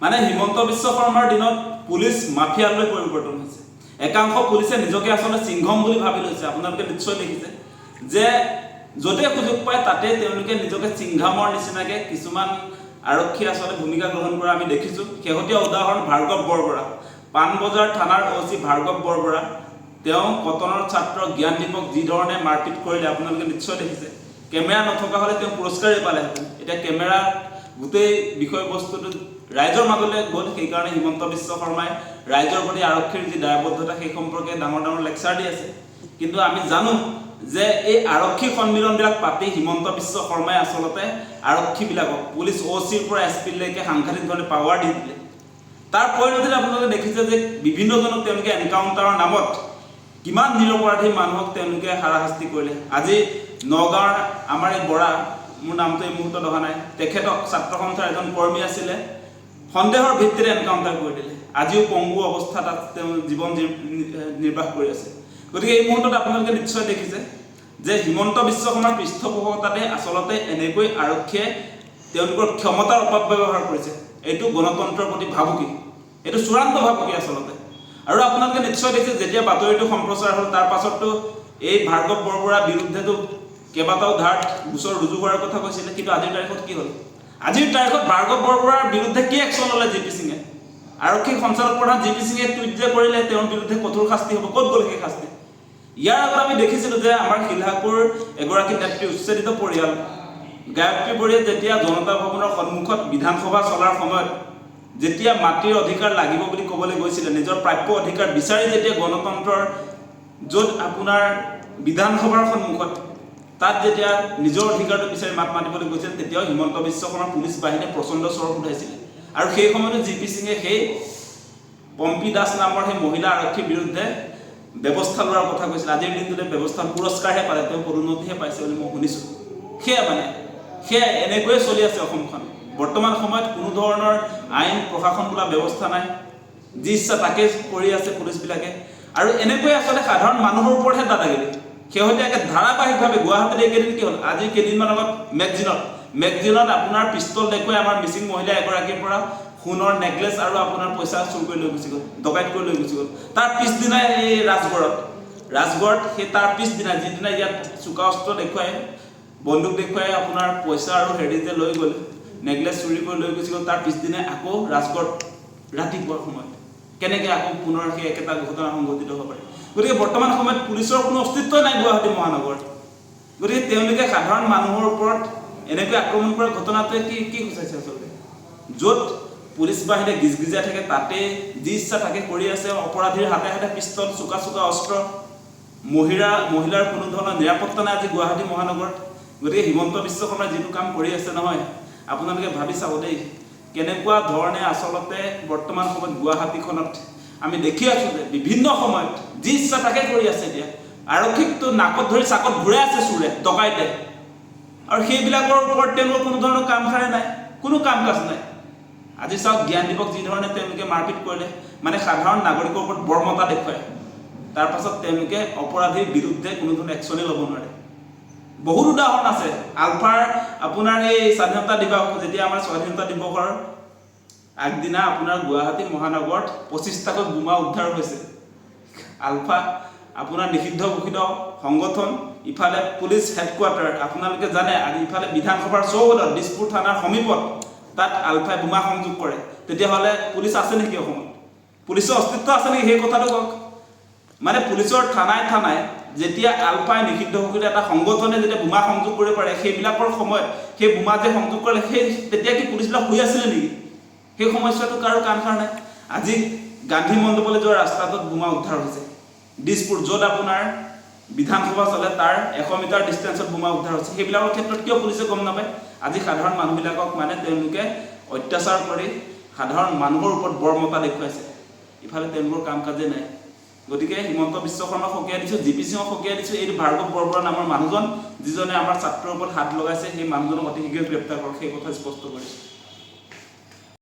মানে হিমন্ত বিশ্ব শৰ্মাৰ দিনত পুলিচ মাফিয়ালৈ পৰিৱৰ্তন হৈছে। একাংশ পুলিচে নিজকে আসলে সিংহম বুলি ভাবি লৈছে। আপোনালোকে নিশ্চয় দেখিছে যে যতে সুযোগ পায় তাতে তেওঁলোকে নিজকে সিংহামৰ নিচিনাকে কিছুমান আৰক্ষী আসলে ভূমিকা গ্ৰহণ কৰা আমি দেখিছোঁ। শেহতীয়া উদাহৰণ ভাৰ্গৱ বৰবৰা, পাণবজাৰ থানাৰ ওসি ভাৰ্গৱ বৰবৰা, তেওঁ কটনৰ ছাত্ৰ জ্ঞানদীপক যি ধৰণে মাৰপিট কৰিলে আপোনালোকে নিশ্চয় দেখিছে। কেমেৰা নথকা হলে তেওঁ পুৰস্কাৰেই পালেহেঁতেন। এতিয়া কেমেৰা গোটেই বিষয়বস্তুটো ৰাইজৰ মাজলৈ গ'ল, সেইকাৰণে হিমন্ত বিশ্ব শৰ্মাই ৰাইজৰ প্ৰতি আৰক্ষীৰ যি দায়বদ্ধতা সেই সম্পৰ্কে ডাঙৰ ডাঙৰ লেকচাৰ দি আছে। কিন্তু আমি জানো যে এই আৰক্ষী সন্মিলনবিলাক পাতি হিমন্ত বিশ্ব শৰ্মাই আচলতে আৰক্ষীবিলাকক পুলিচ ওচিৰ পৰা এছপিলৈকে সাংঘাতিক ধৰণে পাৱাৰ দি দিলে। তাৰ পৰিণতিত আপোনালোকে দেখিছে যে বিভিন্নজনক তেওঁলোকে এনকাউণ্টাৰৰ নামত কিমান নিৰপৰাধী মানুহক তেওঁলোকে হাৰাশাস্তি কৰিলে। আজি নগাঁৱৰ আমাৰ এই বৰা, মোৰ নামটো এই মুহূৰ্তত অহা নাই, তেখেতক ছাত্ৰ সন্থাৰ এজন কৰ্মী আছিলে, সন্দেহৰ ভিত্তিৰে এনকাউণ্টাৰ কৰি দিলে। আজিও পংগু অৱস্থাত তেওঁ জীৱন নিৰ্বাহ কৰি আছে। গতিকে এই মুহূৰ্তত আপোনালোকে নিশ্চয় দেখিছে যে হিমন্ত বিশ্ব শৰ্মাৰ পৃষ্ঠপোষকতাতে আচলতে এনেকৈ আৰক্ষীয়ে তেওঁলোকৰ ক্ষমতাৰ অপব্যৱহাৰ কৰিছে। এইটো গণতন্ত্ৰৰ প্ৰতি ভাবুকি, এইটো চূড়ান্ত ভাবুকি আচলতে। আৰু আপোনালোকে নিশ্চয় দেখিছে যেতিয়া বাতৰিটো সম্প্ৰচাৰ হ'ল তাৰ পাছততো এই ভাৰ্গৱ বৰবৰাৰ বিৰুদ্ধেতো কেইবাটাও ধাৰত গোচৰ ৰুজু হোৱাৰ কথা কৈছিলে। কিন্তু আজিৰ তাৰিখত কি হ'ল? আজিৰ তাৰিখত ভাৰ্গৱ বৰবৰাৰ বিৰুদ্ধে কি একশ্যন ল'লে জি পি সিঙে? আৰক্ষী সঞ্চালক প্ৰধান জি পি সিঙে টুইট যে কৰিলে তেওঁৰ বিৰুদ্ধে কঠোৰ শাস্তি হ'ব, ক'ত গ'ল সেই শাস্তি? ইয়াৰ আগত আমি দেখিছিলোঁ যে আমাৰ শিলহাপুৰ এগৰাকী নেত্ৰী উচ্ছেদিত পৰিয়াল গায়ত্ৰী বড়িয়ে যেতিয়া জনতা ভৱনৰ সন্মুখত বিধানসভা চলাৰ সময়ত যেতিয়া মাটিৰ অধিকাৰ লাগিব বুলি ক'বলৈ গৈছিলে, নিজৰ প্ৰাপ্য অধিকাৰ বিচাৰি যেতিয়া গণতন্ত্ৰৰ য'ত আপোনাৰ বিধানসভাৰ সন্মুখত তাত যেতিয়া নিজৰ অধিকাৰটো বিচাৰি মাত মাতিবলৈ গৈছিল, তেতিয়াও হিমন্ত বিশ্ব শৰ্মাৰ পুলিচ বাহিনীয়ে প্ৰচণ্ড স্বৰ উঠাইছিলে। আৰু সেই সময়তো জি পি সিঙে সেই পম্পী দাস নামৰ সেই মহিলা আৰক্ষীৰ বিৰুদ্ধে ব্যৱস্থা লোৱাৰ কথা কৈছিল। আজিৰ দিনটোতে ব্যৱস্থা পুৰস্কাৰহে পালে, তেওঁ পদোন্নতিহে পাইছে বুলি মই শুনিছোঁ। সেয়া এনেকৈয়ে চলি আছে অসমখন। বৰ্তমান সময়ত কোনো ধৰণৰ আইন প্ৰশাসন বোলা ব্যৱস্থা নাই, যি ইচ্ছা তাকে কৰি আছে পুলিচবিলাকে। আৰু এনেকৈ আচলতে সাধাৰণ মানুহৰ ওপৰতহে দাদাগিৰি। শেহতীয়াকৈ ধাৰাবাহিকভাৱে গুৱাহাটীত এইকেইদিন কি হ'ল, আজি কেইদিনমান আগত মেগজিনত আপোনাৰ পিষ্টল দেখুৱাই আমাৰ মিচিং মহিলা এগৰাকীৰ পৰা সোণৰ নেকলেছ আৰু আপোনাৰ পইচা চুৰ কৰি লৈ গুচি গ'ল, ডকাইত কৰি লৈ গুচি গ'ল। তাৰ পিছদিনাই এই ৰাজগড়ত সেই তাৰ পিছদিনা যিদিনা ইয়াত চোকা অস্ত্ৰ দেখুৱাই বন্দুক দেখুৱাই আপোনাৰ পইচা আৰু হেৰি যে লৈ গ'ল, নেকলেছ চুৰি কৰি লৈ গুচি গ'ল, তাৰ পিছদিনাই আকৌ ৰাজগড় ৰাতিপুৱাৰ সময়ত কেনেকৈ আকৌ পুনৰ সেই একেটা ঘটনা সংঘটিত হ'ব পাৰে? গতিকে বৰ্তমান সময়ত পুলিচৰ কোনো অস্তিত্বই নাই গুৱাহাটী মহানগৰত। গতিকে তেওঁলোকে সাধাৰণ মানুহৰ ওপৰত এনেকৈ আক্ৰমণ কৰাৰ ঘটনাটোৱে কি সূচাইছে আচলতে? য'ত পুলিচ বাহিনীয়ে গিজগিজাই থাকে তাতে যি ইচ্ছা তাকে কৰি আছে, অপৰাধীৰ হাতে হাতে পিষ্টল, চোকা অস্ত্ৰ, মহিলাৰ কোনো ধৰণৰ নিৰাপত্তা নাই আজি গুৱাহাটী মহানগৰত। গতিকে হিমন্ত বিশ্ব শৰ্মাই যিটো কাম কৰি আছে নহয়, আপোনালোকে ভাবি চাব দেই, কেনেকুৱা ধৰণে আচলতে বৰ্তমান সময়ত গুৱাহাটীখনত আমি দেখি আছোঁ যে বিভিন্ন সময়ত যি ইচ্ছা তাকে কৰি আছে। এতিয়া আৰক্ষীকটো নাকত ধৰি চাকত ঘূৰাই আছে চোৰে ডকাইতে, আৰু সেইবিলাকৰ ওপৰত তেওঁলোকৰ কোনো ধৰণৰ কাম সাৰে নাই, কোনো কাম কাজ নাই। আজি চাওক জ্ঞানদীপক যি ধৰণে তেওঁলোকে মাৰপিট কৰিলে, মানে সাধাৰণ নাগৰিকৰ ওপৰত বৰ্মতা দেখুৱায়, তাৰ পাছত তেওঁলোকে অপৰাধীৰ বিৰুদ্ধে কোনো ধৰণৰ একশ্যনেই ল'ব নোৱাৰে। বহুত উদাহৰণ আছে। আলফাৰ আপোনাৰ এই স্বাধীনতা দিৱস, যেতিয়া আমাৰ স্বাধীনতা দিৱসৰ আগদিনা আপোনাৰ গুৱাহাটী মহানগৰত 25টাকৈ বোমা উদ্ধাৰ হৈছে। আলফা আপোনাৰ নিষিদ্ধ ঘোষিত সংগঠন, ইফালে পুলিচ হেডকোৱাৰ্টাৰ, আপোনালোকে জানে, আৰু ইফালে বিধানসভাৰ চৌহদত দিছপুৰ থানাৰ সমীপত তাত আলফাই বোমা সংযোগ কৰে। তেতিয়াহ'লে পুলিচ আছে নেকি অসমত? পুলিচৰ অস্তিত্ব আছে নেকি? সেই কথাটো কওক। মানে পুলিচৰ থানাই যেতিয়া আলফাই নিষিদ্ধ ঘোষিত এটা সংগঠনে যেতিয়া বোমা সংযোগ কৰিব পাৰে, সেইবিলাকৰ সময়ত সেই বোমা যে সংযোগ কৰিলে তেতিয়া কি পুলিচবিলাক শুই আছিলে নেকি? সেই সমস্যাটো কাৰো কাণ সাৰ নাই। আজি গান্ধী মণ্ডপলৈ যোৱা ৰাস্তাটোত বোমা উদ্ধাৰ হৈছে। দিছপুৰ য'ত আপোনাৰ বিধানসভা চলে তাৰ 100 মিটাৰ ডিষ্টেঞ্চত বোমা উদ্ধাৰ হৈছে। সেইবিলাকৰ ক্ষেত্ৰত কিয় পুলিচে গম নাপায়? আজি সাধাৰণ মানুহবিলাকক মানে তেওঁলোকে অত্যাচাৰ কৰি সাধাৰণ মানুহৰ ওপৰত বৰ্মতা দেখুৱাইছে, ইফালে তেওঁলোকৰ কাম কাজে নাই। গতিকে হিমন্ত বিশ্ব শৰ্মাক সকীয়াই দিছোঁ, জি পি সিঙক সকীয়াই দিছোঁ। এই ভাৰ্গৱ বৰবৰা নামৰ মানুহজন যিজনে আমাৰ ছাত্ৰৰ ওপৰত হাত লগাইছে, সেই মানুহজনক অতি শীঘ্ৰে গ্ৰেপ্তাৰ কৰক, সেই কথা স্পষ্ট কৰিছোঁ।